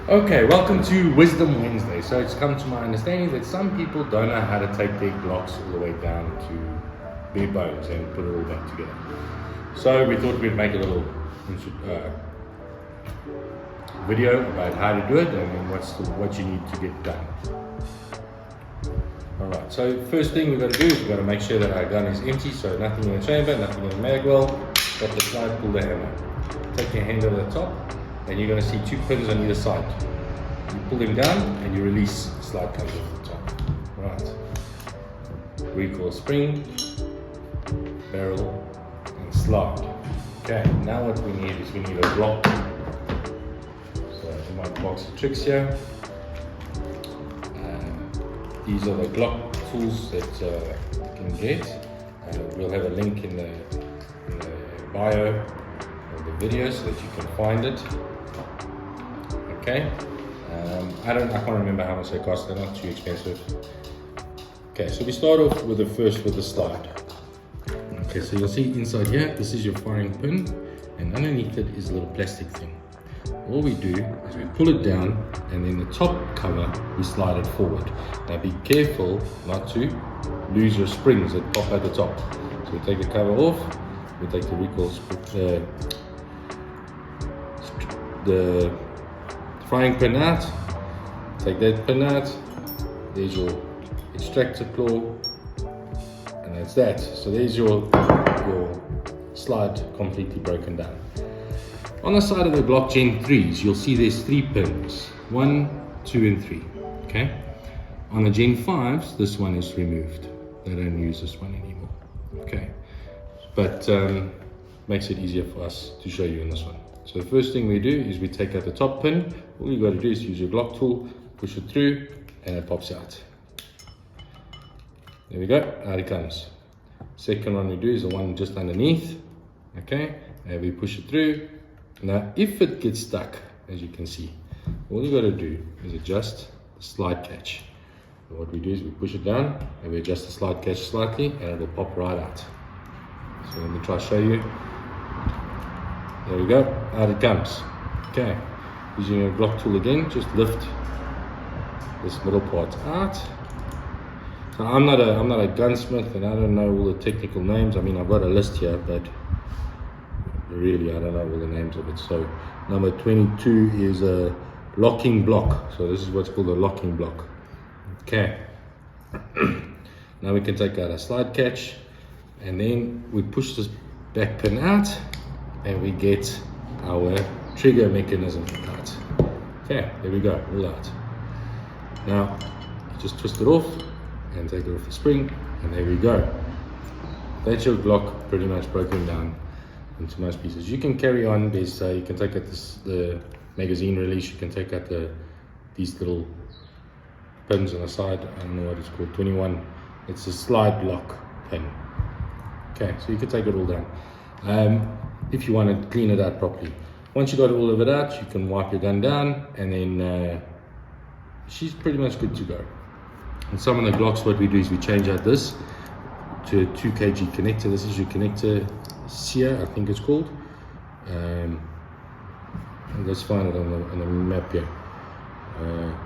Okay, welcome to Wisdom Wednesday. So it's come to my understanding that some people don't know how to take their Glocks all the way down to bare bones and put it all back together. So we thought we'd make a little video about how to do it and what you need to get done. Alright, so first thing we've got to do is we've got to make sure that our gun is empty, so nothing in the chamber, nothing in the mag well. Got the slide, pull the hammer. Take your hand over the top, and you're going to see two pins on either side. You pull them down and you release, the slide comes off the top. Right. Recoil spring, barrel, and slide. Okay, now what we need is we need a block. So in my box of tricks here, these are the Glock tools that you can get. We'll have a link in the bio of the video so that you can find it. Okay. I can't remember how much they cost. They're not too expensive. Okay, so we start off with the slide. Okay, so you'll see inside here, this is your firing pin, and underneath it is a little plastic thing. All we do is we pull it down, and then the top cover, we slide it forward. Now be careful not to lose your springs that pop at the top. So we take the cover off, we take the recoil, the frying pin out, take that pin out, there's your extractor claw, and that's that. So there's your slide completely broken down. On the side of the Glock Gen 3s, you'll see there's 3 pins, 1, 2, and 3, okay? On the Gen 5s, this one is removed. They don't use this one anymore, okay? But makes it easier for us to show you in this one. So the first thing we do is we take out the top pin. All you got to do is use your Glock tool, push it through, and it pops out. There we go, out it comes. Second one we do is the one just underneath, okay? And we push it through. Now, if it gets stuck, as you can see, all you got to do is adjust the slide catch. And what we do is we push it down and we adjust the slide catch slightly, and it will pop right out. So let me try to show you. There we go, out it comes. Okay, using your Glock tool again, just lift this middle part out. So I'm not a gunsmith, and I don't know all the technical names. I mean, I've got a list here, but really I don't know all the names of it. So number 22 is a locking block. So this is what's called a locking block. Okay. Now we can take out a slide catch, and then we push this back pin out, and we get our trigger mechanism out. Okay, there we go, all out. Now you just twist it off and take it off the spring, and there we go. That's your Glock pretty much broken down into most pieces. You can carry on. There's you can take out the magazine release. You can take out these little pins on the side. I don't know what it's called. 21. It's a slide lock pin. Okay, so you can take it all down if you want to clean it out properly. Once you got all of it out, you can wipe your gun down, and then she's pretty much good to go. And some of the Glocks, what we do is we change out this to a 2 kg connector. This is your connector. SEER, I think it's called. Let's find it on the map here.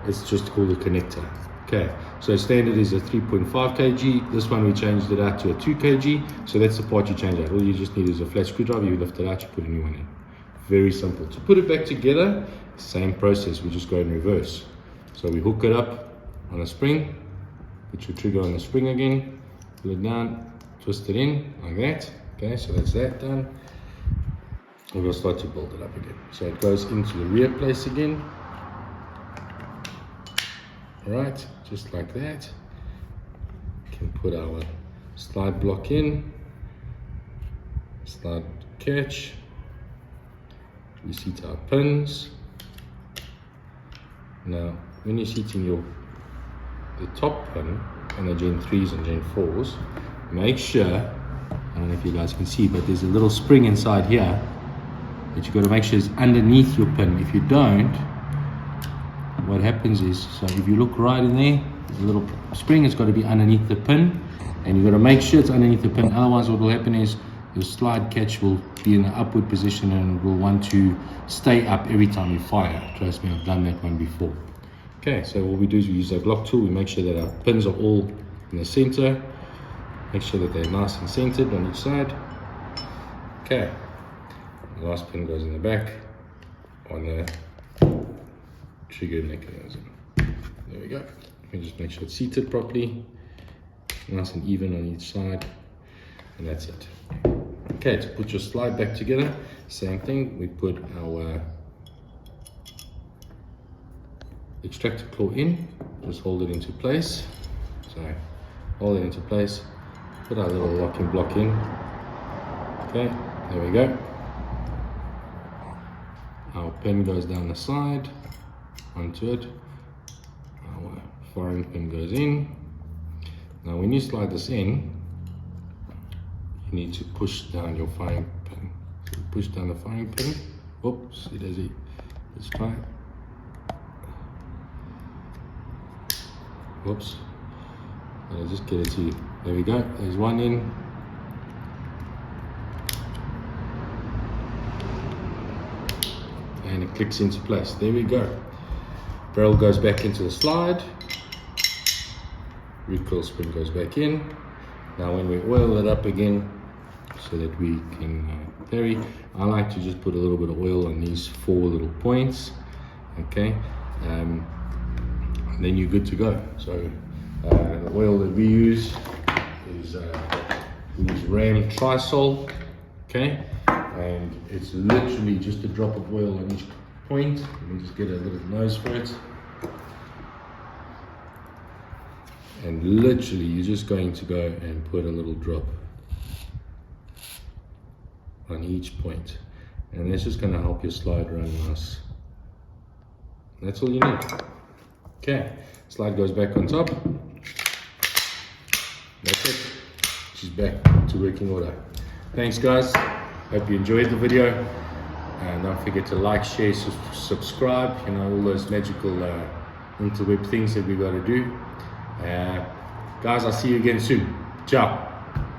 It's just called a connector. Okay, so standard is a 3.5 kg. This one we changed it out to a 2 kg. So that's the part you change out. All you just need is a flat screwdriver. You lift it out, you put a new one in. Very simple. To put it back together, same process. We just go in reverse. So we hook it up on a spring. Put your trigger on the spring again. Pull it down, twist it in like that. Okay, so that's that done. And we'll start to build it up again. So it goes into the rear place again. Alright, just like that. We can put our slide block in, slide catch. We seat our pins. Now, when you're seating the top pin on the Gen 3s and Gen 4s, make sure, I don't know if you guys can see, but there's a little spring inside here that you've got to make sure is underneath your pin. If you don't, what happens is, so if you look right in there, there's a little spring. It's got to be underneath the pin, and you've got to make sure it's underneath the pin. Otherwise what will happen is your slide catch will be in an upward position and will want to stay up every time you fire. Trust me, I've done that one before. Okay, so what we do is we use our Glock tool. We make sure that our pins are all in the center. Make sure that they're nice and centered on each side. Okay, the last pin goes in the back on the trigger mechanism. There we go. Let me just make sure it's seated properly, nice and even on each side, and that's it. Okay, to put your slide back together, same thing. We put our extractor claw in, just hold it into place. So hold it into place, put our little locking block in. Okay, there we go. Our pin goes down the side onto it. Our firing pin goes in. Now when you slide this in, you need to push down your firing pin. So push down the firing pin. Oops, it is it. Let's try it. Whoops. I'll just get it to you. There we go. There's one in. And it clicks into place. There we go. Barrel goes back into the slide. Recoil spring goes back in. Now when we oil it up again so that we can parry, I like to just put a little bit of oil on these 4 little points. Okay. And then you're good to go. So the oil that we use is Ram Trisol, okay, and it's literally just a drop of oil on each point. Let me just get a little nose for it, and literally you're just going to go and put a little drop on each point, and that's just going to help your slide run nice. That's all you need. Okay, slide goes back on top. That's it. She's back to working order. Thanks guys. Hope you enjoyed the video. And don't forget to like, share, subscribe. You know, all those magical interweb things that we got to do. Guys, I'll see you again soon. Ciao.